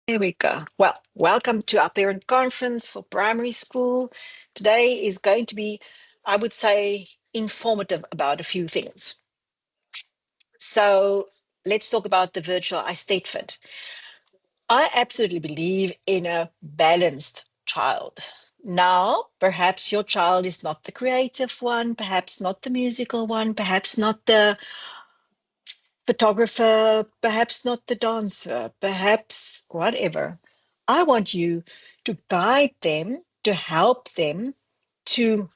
Here we go. Well, welcome to our parent conference for primary school. Today is going to be, I would say, informative about a few things. So let's talk about the virtual Eisteddfod. I absolutely believe in a balanced child. Now, perhaps your child is not the creative one, perhaps not the musical one, perhaps not the photographer, perhaps not the dancer, perhaps whatever. I want you to guide them, to help them to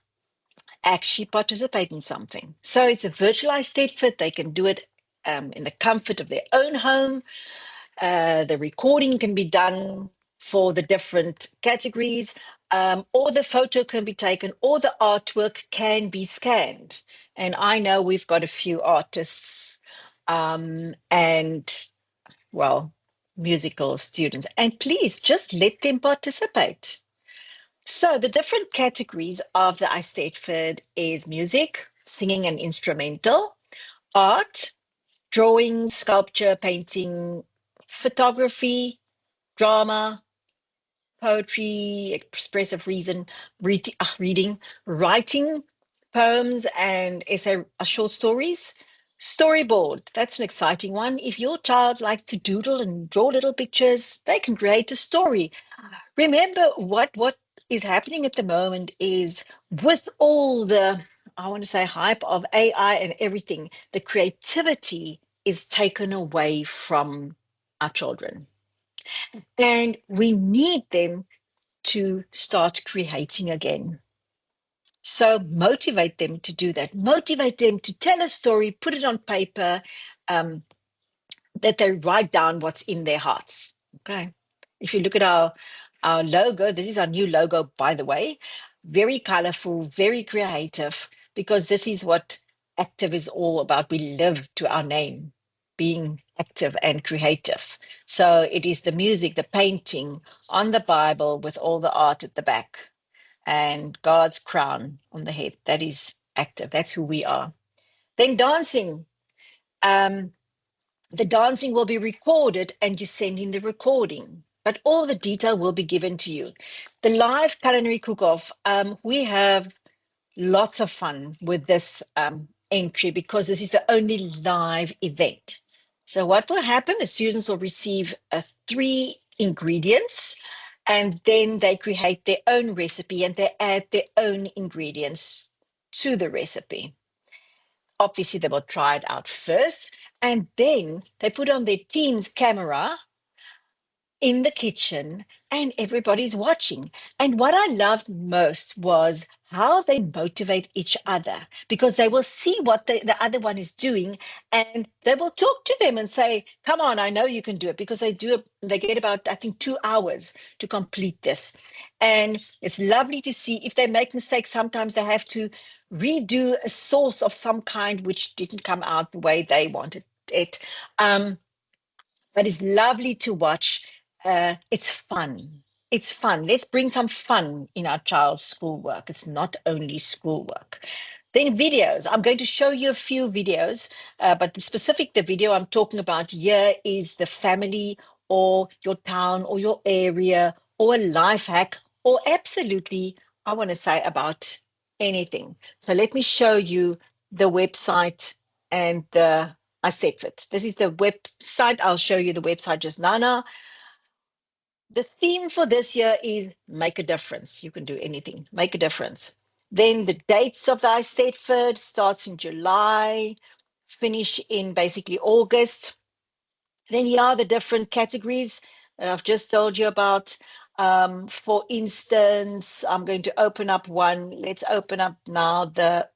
actually participate in something. So it's a virtualized state fit. They can do it in the comfort of their own home. The recording can be done for the different categories, or the photo can be taken, or the artwork can be scanned. And I know we've got a few artists and, well, musical students. And please just let them participate. So the different categories of the Eisteddfod is music, singing and instrumental, art, drawing, sculpture, painting, photography, drama, poetry, expressive reading, writing poems and essay short stories. Storyboard, that's an exciting one. If your child likes to doodle and draw little pictures, they can create a story. Remember what is happening at the moment is with all the, I want to say, hype of AI and everything, the creativity is taken away from our children. And we need them to start creating again. So motivate them to do that. Motivate them to tell a story, put it on paper, um, that they write down what's in their hearts. Okay. If you look at our logo, this is our new logo, by the way. Very colorful, very creative, because this is what active is all about. We live to our name, being active and creative. So it is the music, the painting on the Bible with all the art at the back and God's crown on the head. That is active. That's who we are. Then dancing. Um, the dancing will be recorded and you send in the recording, but all the detail will be given to you. The live culinary cook-off, we have lots of fun with this entry because this is the only live event. So what will happen? The students will receive three ingredients and then they create their own recipe and they add their own ingredients to the recipe. Obviously, they will try it out first and then they put on their team's camera in the kitchen and everybody's watching. And what I loved most was how they motivate each other because they will see what the other one is doing and they will talk to them and say, come on, I know you can do it because they get about, I think, 2 hours to complete this. And it's lovely to see if they make mistakes, sometimes they have to redo a sauce of some kind which didn't come out the way they wanted it. But it's lovely to watch. It's fun. It's fun. Let's bring some fun in our child's schoolwork. It's not only schoolwork. Then videos. I'm going to show you a few videos, but the video I'm talking about here is the family or your town or your area or a life hack or absolutely, I want to say about anything. So let me show you the website and I said it. This is the website. I'll show you the website just now. The theme for this year is make a difference. You can do anything, make a difference. Then the dates of the Eisteddfod starts in July, finish in basically August. Then here are the different categories that I've just told you about. For instance, I'm going to open up one. Let's open up now the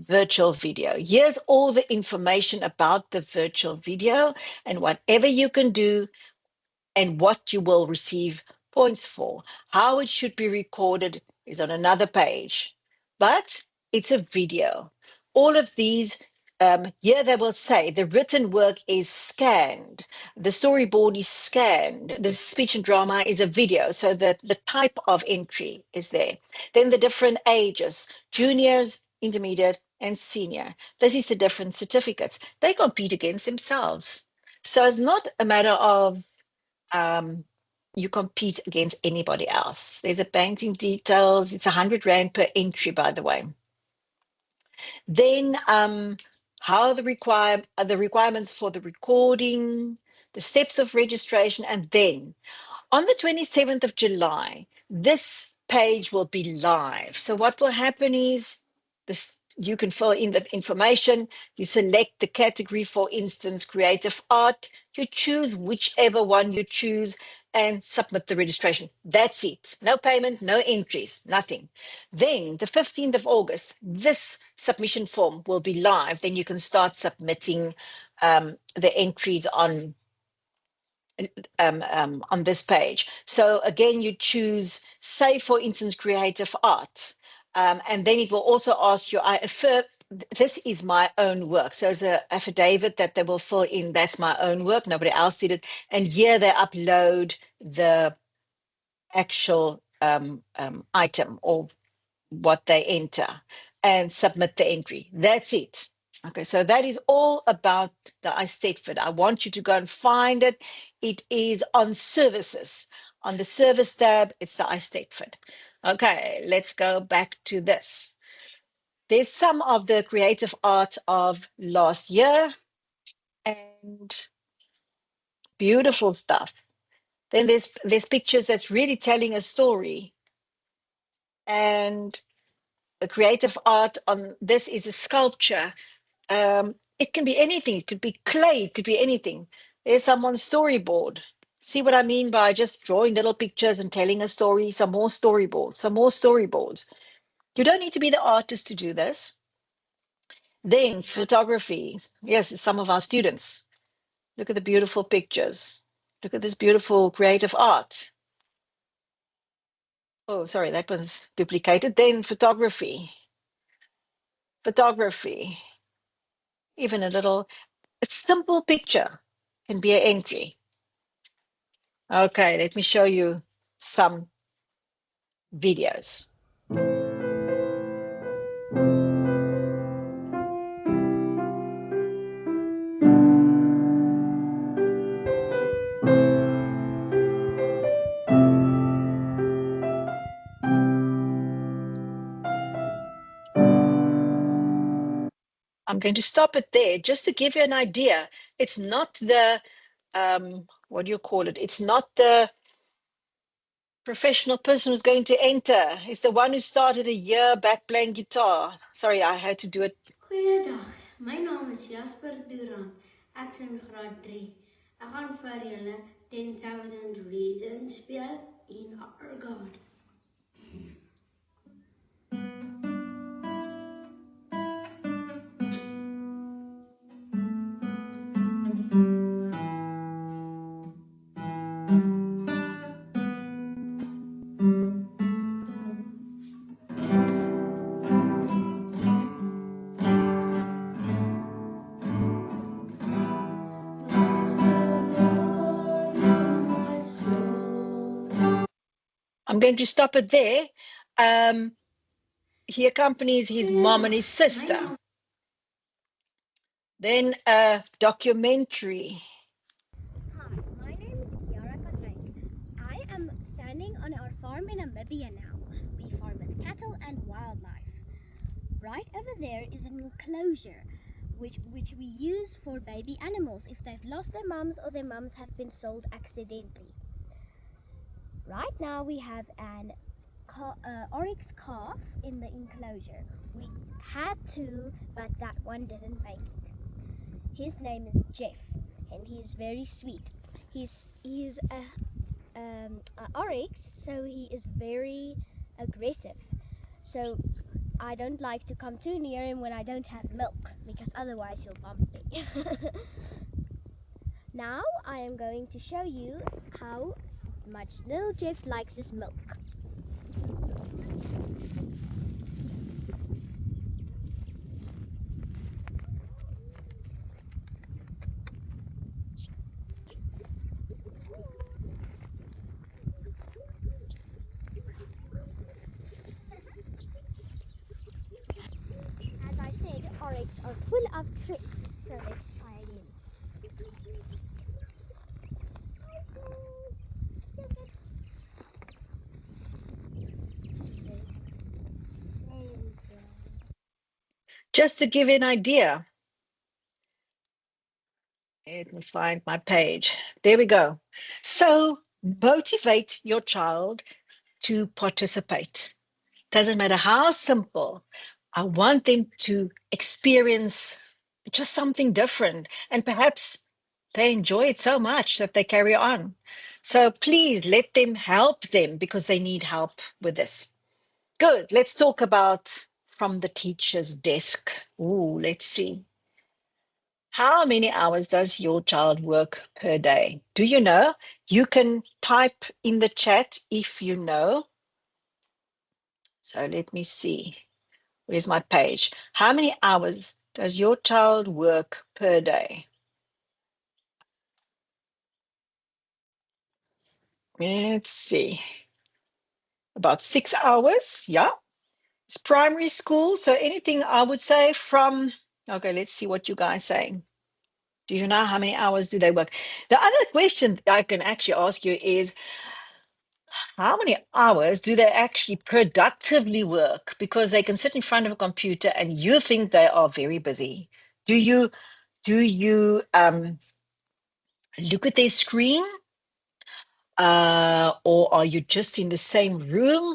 virtual video. Here's all the information about the virtual video and whatever you can do and what you will receive points for. How it should be recorded is on another page, but it's a video. All of these, here they will say the written work is scanned, the storyboard is scanned, the speech and drama is a video, so that the type of entry is there. Then the different ages, juniors, intermediate, and senior. This is the different certificates. They compete against themselves. So it's not a matter of you compete against anybody else. There's a banking details. It's 100 Rand per entry, by the way. Then how the requirements for the recording, the steps of registration, and then on the 27th of July, this page will be live. So what will happen is this, you can fill in the information, you select the category, for instance, creative art, you choose whichever one you choose and submit the registration. That's it. No payment, no entries, nothing. Then the 15th of August, this submission form will be live. Then you can start submitting the entries on this page. So again, you choose, say, for instance, creative art. And then it will also ask you, I affirm this is my own work. So it's an affidavit that they will fill in, that's my own work, nobody else did it. And here they upload the actual item or what they enter and submit the entry. That's it. Okay, so that is all about the Eisteddfod. I want you to go and find it. It is on services. On the service tab, it's the Eisteddfod. Okay, let's go back to this. There's some of the creative art of last year and beautiful stuff. Then there's pictures that's really telling a story. And the creative art on this is a sculpture. It can be anything. It could be clay. It could be anything. There's someone's storyboard. See what I mean by just drawing little pictures and telling a story? Some more storyboards, some more storyboards. You don't need to be the artist to do this. Then photography. Yes, some of our students. Look at the beautiful pictures. Look at this beautiful creative art. Oh, sorry, that was duplicated. Then photography. Photography. Even a simple picture can be an entry. Okay, let me show you some videos. I'm going to stop it there just to give you an idea. It's not the, what do you call it? It's not the professional person who's going to enter. It's the one who started a year back playing guitar. Sorry, I had to do it. Goeiedag, my naam is Jasper Duran. Ek's in graad 3. Ek gaan vir julle 10,000 Reasons speel in our God. Bless the Lord, oh my soul. I'm going to stop it there. He accompanies his mom and his sister. Then a documentary. Hi, my name is Kiara Katake. I am standing on our farm in Namibia now. We farm with cattle and wildlife. Right over there is an enclosure which we use for baby animals if they've lost their mums or their mums have been sold accidentally. Right now we have an oryx calf in the enclosure. We had two, but that one didn't make it. His name is Jeff, and he's very sweet. He's a oryx, so he is very aggressive. So I don't like to come too near him when I don't have milk, because otherwise he'll bump me. Now I am going to show you how much little Jeff likes his milk. As I said, oryx are full of tricks, so let's try again. Just to give you an idea, let me find my page. There we go. So motivate your child to participate. Doesn't matter how simple. I want them to experience just something different. And perhaps they enjoy it so much that they carry on. So please let them help them because they need help with this. Good. Let's talk about from the teacher's desk. Ooh, let's see. How many hours does your child work per day? Do you know? You can type in the chat if you know. So let me see. Where's my page? How many hours does your child work per day? Let's see. About 6 hours. Yeah. It's primary school. So anything I would say from, okay, let's see what you guys saying. Do you know how many hours do they work? The other question I can actually ask you is how many hours do they actually productively work? Because they can sit in front of a computer and you think they are very busy. Do you look at their screen? Or are you just in the same room?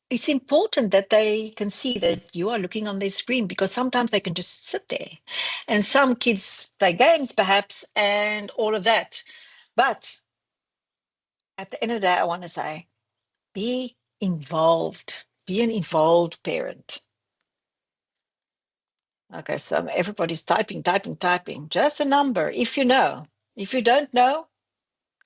It's important that they can see that you are looking on their screen because sometimes they can just sit there. And some kids play games, perhaps, and all of that. But at the end of the day, I want to say be involved, be an involved parent. Okay, so everybody's typing, typing, typing. Just a number if you know. If you don't know,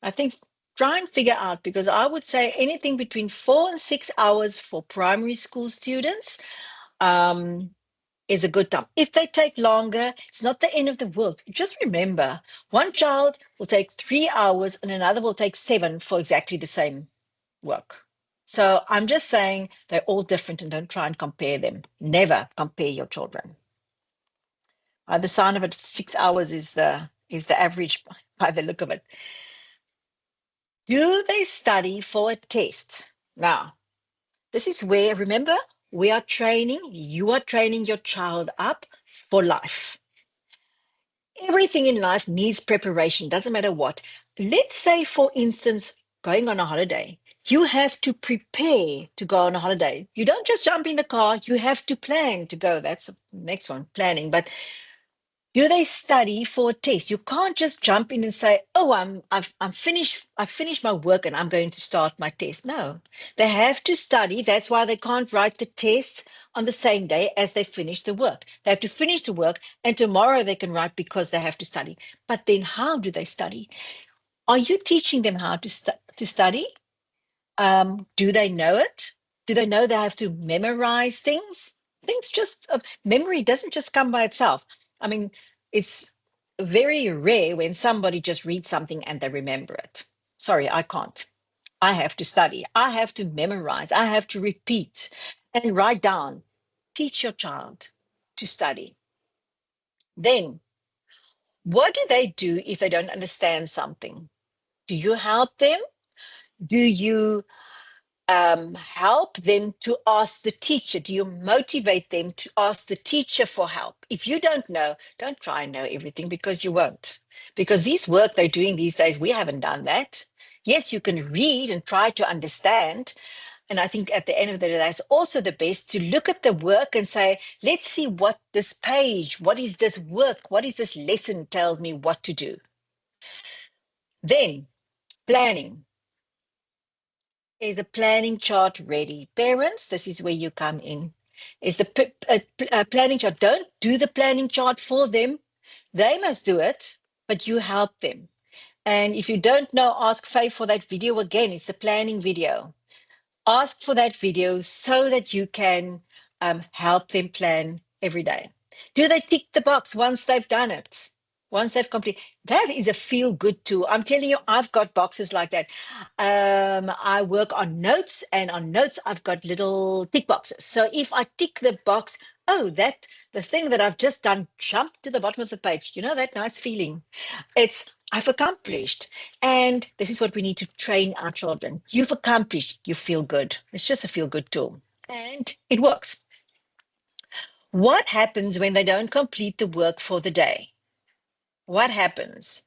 I think try and figure out because I would say anything between 4 and 6 hours for primary school students is a good time. If they take longer, it's not the end of the world. Just remember, one child will take 3 hours and another will take 7 for exactly the same work. So I'm just saying they're all different and don't try and compare them. Never compare your children. The sound of it, 6 hours is the average by the look of it. Do they study for a test? Now, this is where, remember, you are training your child up for life. Everything in life needs preparation, doesn't matter what. Let's say, for instance, going on a holiday. You have to prepare to go on a holiday. You don't just jump in the car, you have to plan to go. That's the next one, planning. But do they study for a test? You can't just jump in and say, "Oh, I'm finished. I've finished my work and I'm going to start my test." No, they have to study. That's why they can't write the test on the same day as they finish the work. They have to finish the work, and tomorrow they can write because they have to study. But then, how do they study? Are you teaching them how to study? Do they know it? Do they know they have to memorize things? Things just memory doesn't just come by itself. I mean, it's very rare when somebody just reads something and they remember it. Sorry, I can't. I have to study. I have to memorize. I have to repeat and write down. Teach your child to study. Then, what do they do if they don't understand something? Do you help them? Do you help them to ask the teacher? Do you motivate them to ask the teacher for help? If you don't know, don't try and know everything because you won't. Because these work they're doing these days, we haven't done that. Yes, you can read and try to understand. And I think at the end of the day, that's also the best to look at the work and say, let's see what this page, what is this work, what is this lesson tells me what to do. Then planning. Is the planning chart ready? Parents, this is where you come in. Is the planning chart, don't do the planning chart for them. They must do it, but you help them. And if you don't know, ask Faith for that video again. It's the planning video. Ask for that video so that you can help them plan every day. Do they tick the box once they've done it? Once they've completed, that is a feel good tool. I'm telling you, I've got boxes like that. I work on notes, and on notes, I've got little tick boxes. So if I tick the box, oh, that the thing that I've just done jumped to the bottom of the page. You know that nice feeling? It's I've accomplished. And this is what we need to train our children. You've accomplished, you feel good. It's just a feel good tool. And it works. What happens when they don't complete the work for the day? What happens?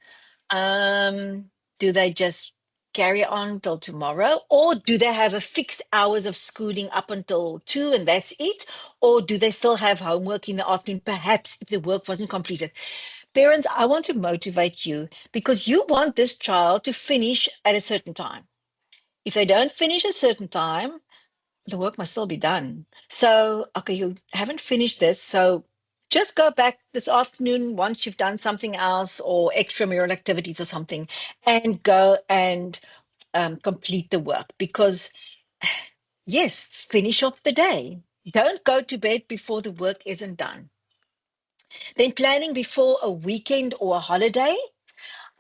Um, do they just carry on till tomorrow, or do they have a fixed hours of schooling up until 2 and that's it? Or do they still have homework in the afternoon, perhaps if the work wasn't completed? Parents, I want to motivate you because you want this child to finish at a certain time. If they don't finish a certain time, the work must still be done. So, okay, you haven't finished this. So just go back this afternoon once you've done something else or extramural activities or something and go and complete the work because, yes, finish off the day. Don't go to bed before the work isn't done. Then planning before a weekend or a holiday.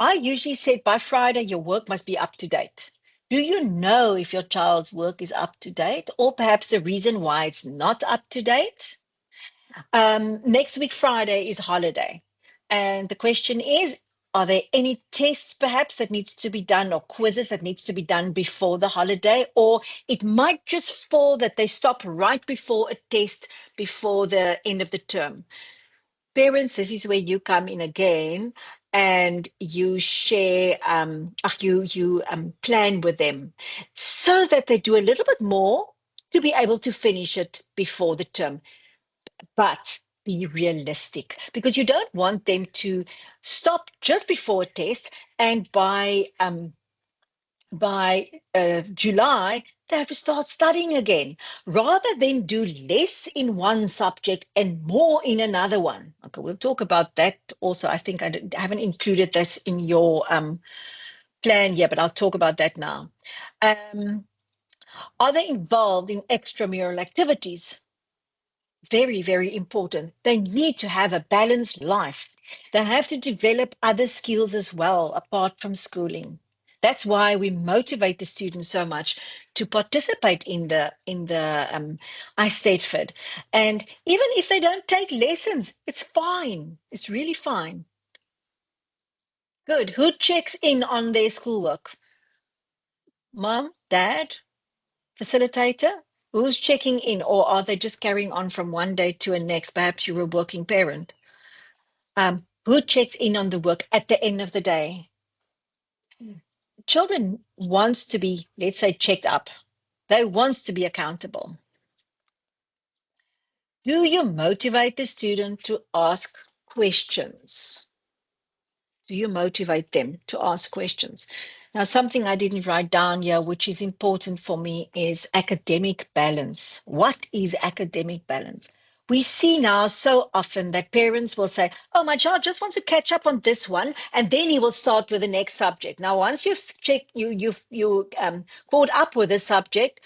I usually said by Friday, your work must be up to date. Do you know if your child's work is up to date or perhaps the reason why it's not up to date? Next week, Friday is holiday. And the question is, are there any tests perhaps that needs to be done or quizzes that needs to be done before the holiday? Or it might just fall that they stop right before a test before the end of the term. Parents, this is where you come in again and you share, you plan with them so that they do a little bit more to be able to finish it before the term. But be realistic because you don't want them to stop just before a test and by July, they have to start studying again rather than do less in one subject and more in another one. Okay, we'll talk about that also. I think haven't included this in your plan yet, but I'll talk about that now. Um, are they involved in extramural activities? Very, very important. They need to have a balanced life. They have to develop other skills as well, apart from schooling. That's why we motivate the students so much to participate in the Eisteddfod. And even if they don't take lessons, it's fine. It's really fine. Good. Who checks in on their schoolwork? Mom, dad, facilitator? Who's checking in, or are they just carrying on from one day to the next? Perhaps you're a working parent. Who checks in on the work at the end of the day? Children wants to be, let's say, checked up. They wants to be accountable. Do you motivate the student to ask questions? Do you motivate them to ask questions? Now, something I didn't write down here, which is important for me, is academic balance. What is academic balance? We see now so often that parents will say, oh, my child just wants to catch up on this one, and then he will start with the next subject. Now, once you've checked, you caught up with the subject,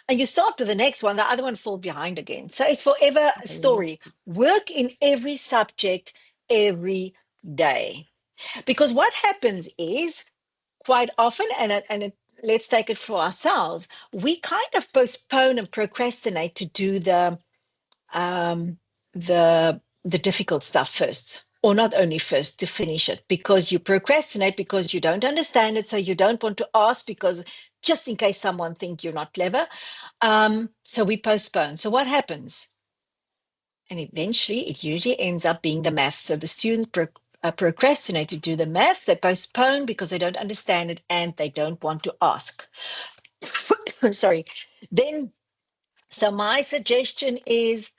and you start with the next one, the other one falls behind again. So it's forever a story. Work in every subject every day. Because what happens is quite often, let's take it for ourselves, we kind of postpone and procrastinate to do um, the difficult stuff first, or not only first to finish it, because you procrastinate because you don't understand it, so you don't want to ask because just in case someone think you're not clever. So we postpone. So what happens? And eventually, it usually ends up being the maths. So the students procrastinate to do the maths, they postpone because they don't understand it and they don't want to ask. Sorry. Then, so my suggestion is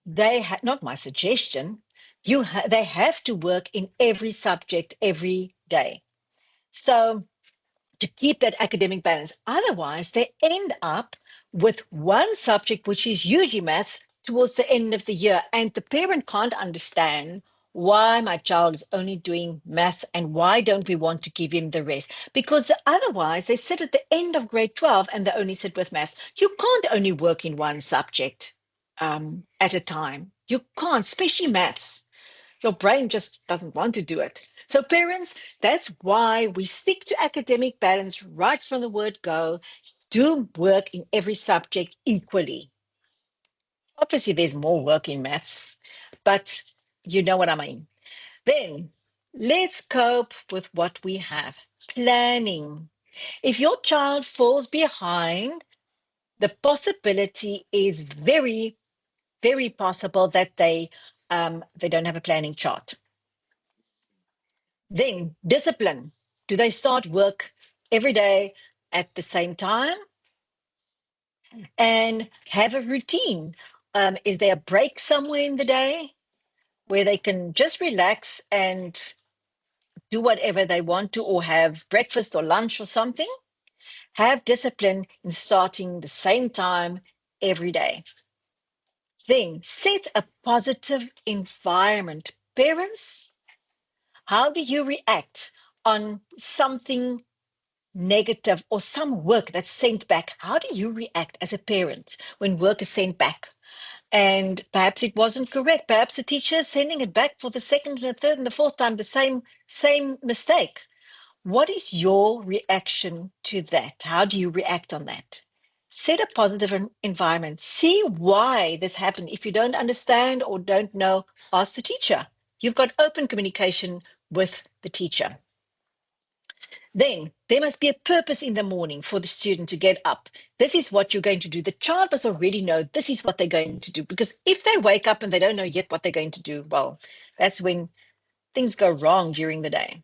not my suggestion, they have to work in every subject every day. So to keep that academic balance. Otherwise, they end up with one subject, which is usually maths, towards the end of the year. And the parent can't understand why my child is only doing maths and why don't we want to give him the rest? Because otherwise, they sit at the end of grade 12 and they only sit with maths. You can't only work in one subject at a time. You can't, especially maths. Your brain just doesn't want to do it. So, parents, that's why we stick to academic balance right from the word go. Do work in every subject equally. Obviously, there's more work in maths, but you know what I mean. Then let's cope with what we have. Planning. If your child falls behind, the possibility is very very possible that they don't have a planning chart. Then discipline. Do they start work every day at the same time and have a routine? Is there a break somewhere in the day where they can just relax and do whatever they want to, or have breakfast or lunch or something? Have discipline in starting the same time every day. Then set a positive environment. Parents, how do you react on something negative or some work that's sent back? How do you react as a parent when work is sent back? And perhaps it wasn't correct. Perhaps the teacher is sending it back for the second, the third, and the fourth time, the same mistake. What is your reaction to that? How do you react on that? Set a positive environment. See why this happened. If you don't understand or don't know, ask the teacher. You've got open communication with the teacher. Then there must be a purpose in the morning for the student to get up. This is what you're going to do. The child must already know this is what they're going to do. Because if they wake up and they don't know yet what they're going to do, well, that's when things go wrong during the day.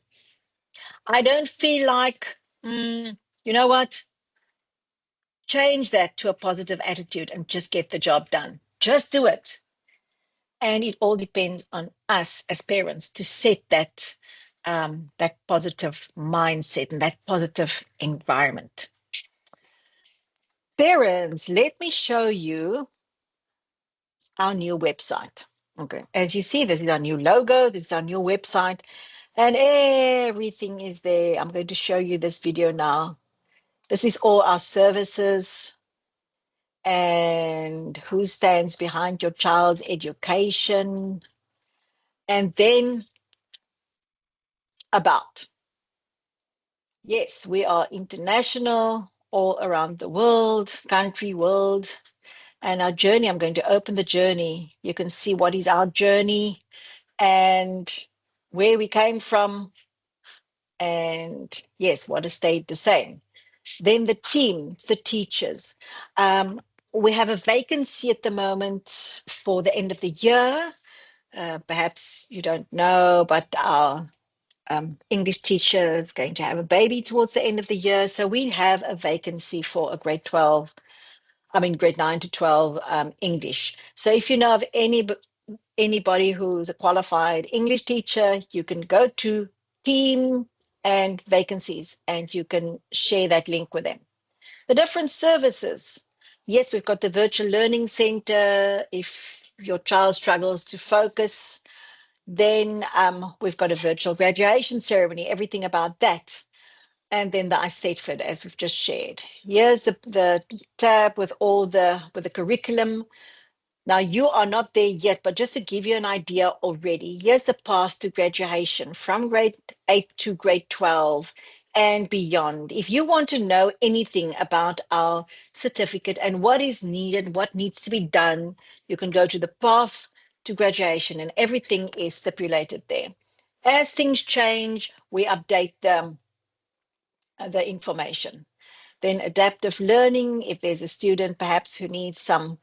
I don't feel like, you know what? Change that to a positive attitude and just get the job done. Just do it. And it all depends on us as parents to set that that positive mindset and that positive environment. Parents, let me show you our new website. Okay, as you see, this is our new logo, this is our new website, and everything is there. I'm going to show you this video now. This is all our services and who stands behind your child's education. And then about. Yes, we are international, all around the world, country, world. And our journey, I'm going to open the journey. You can see what is our journey and where we came from. And yes, what has stayed the same. Then the teams, the teachers. We have a vacancy at the moment for the end of the year. Perhaps you don't know, but our English teacher is going to have a baby towards the end of the year. So we have a vacancy for a grade 12, grade 9 to 12 English. So if you know of anybody who's a qualified English teacher, you can go to team and vacancies and you can share that link with them. The different services. Yes, we've got the virtual learning center. If your child struggles to focus, then we've got a virtual graduation ceremony, everything about that. And then the Eisteddfod, as we've just shared. Here's the tab with all with the curriculum. Now, you are not there yet, but just to give you an idea already, here's the path to graduation from grade 8 to grade 12 and beyond. If you want to know anything about our certificate and what is needed, what needs to be done, you can go to the path to graduation and everything is stipulated there. As things change, we update the information. Then adaptive learning, if there's a student perhaps who needs some,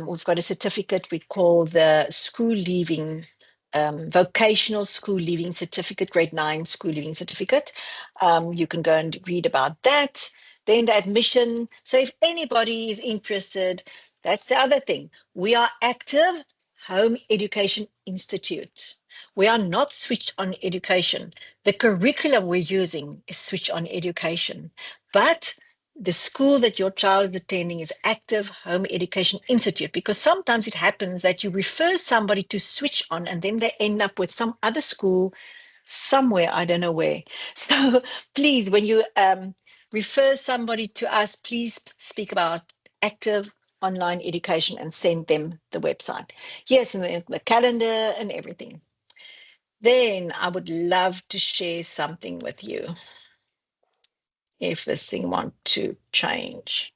we've got a certificate we call the school leaving, vocational school leaving certificate, grade 9 school leaving certificate. You can go and read about that. Then the admission. So if anybody is interested, that's the other thing. We are active Home Education Institute. We are not switched on education. The curriculum we're using is switched on education, but the school that your child is attending is Active Home Education Institute, because sometimes it happens that you refer somebody to switch on and then they end up with some other school somewhere, I don't know where. So please, when you refer somebody to us, please speak about Active Online Education and send them the website. Yes, and the calendar and everything. Then I would love to share something with you if this thing wants to change.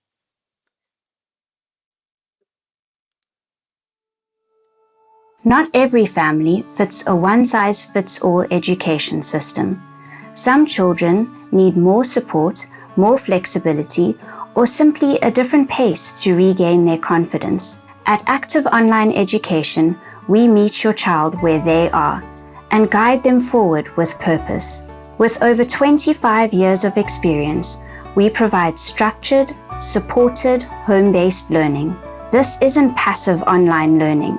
Not every family fits a one-size-fits-all education system. Some children need more support, more flexibility, or simply a different pace to regain their confidence. At Active Online Education, we meet your child where they are and guide them forward with purpose. With over 25 years of experience, we provide structured, supported, home-based learning. This isn't passive online learning.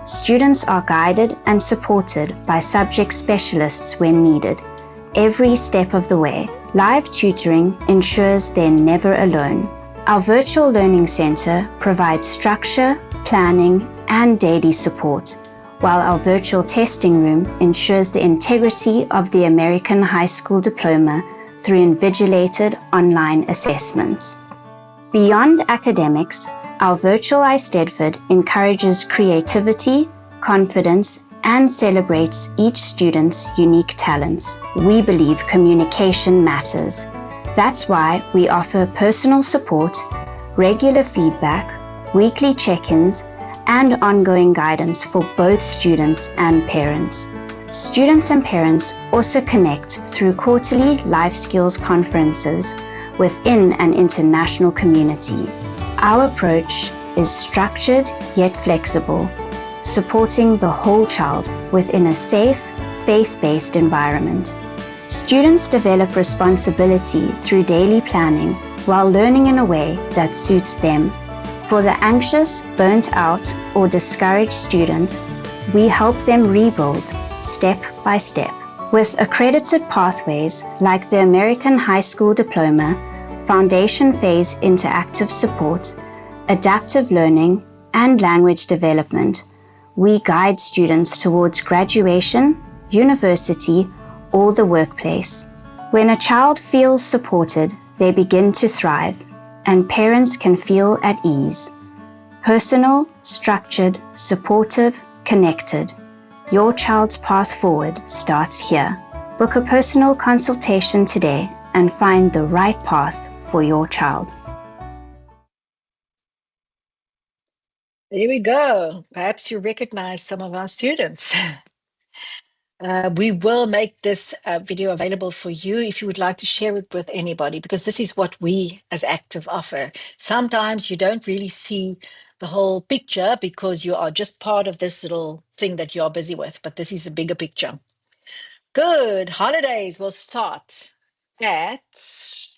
Students are guided and supported by subject specialists when needed, every step of the way. Live tutoring ensures they're never alone. Our Virtual Learning Center provides structure, planning, and daily support, while our virtual testing room ensures the integrity of the American High School Diploma through invigilated online assessments. Beyond academics, our virtual Eisteddfod encourages creativity, confidence, and celebrates each student's unique talents. We believe communication matters. That's why we offer personal support, regular feedback, weekly check-ins, and ongoing guidance for both students and parents. Students and parents also connect through quarterly life skills conferences within an international community. Our approach is structured yet flexible, supporting the whole child within a safe, faith-based environment. Students develop responsibility through daily planning while learning in a way that suits them. For the anxious, burnt out, or discouraged student, we help them rebuild step by step. With accredited pathways like the American High School Diploma, Foundation Phase Interactive Support, Adaptive Learning, and Language Development, we guide students towards graduation, university, or the workplace. When a child feels supported, they begin to thrive, and parents can feel at ease. Personal, structured, supportive, connected. Your child's path forward starts here. Book a personal consultation today and find the right path for your child. There we go. Perhaps you recognize some of our students. We will make this video available for you if you would like to share it with anybody, because this is what we as Active offer. Sometimes you don't really see the whole picture because you are just part of this little thing that you're busy with, but this is the bigger picture. Good. Holidays will start at,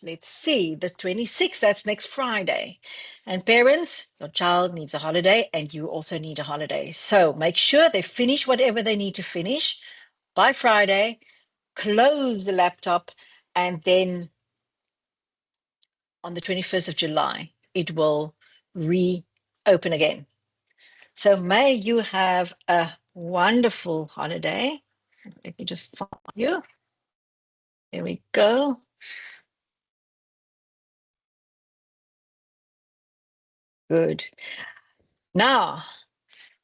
let's see, the 26th. That's next Friday. And parents, your child needs a holiday and you also need a holiday. So make sure they finish whatever they need to finish by Friday, close the laptop, and then on the 21st of July, it will reopen again. So may you have a wonderful holiday. Let me just find you. There we go. Good. Now,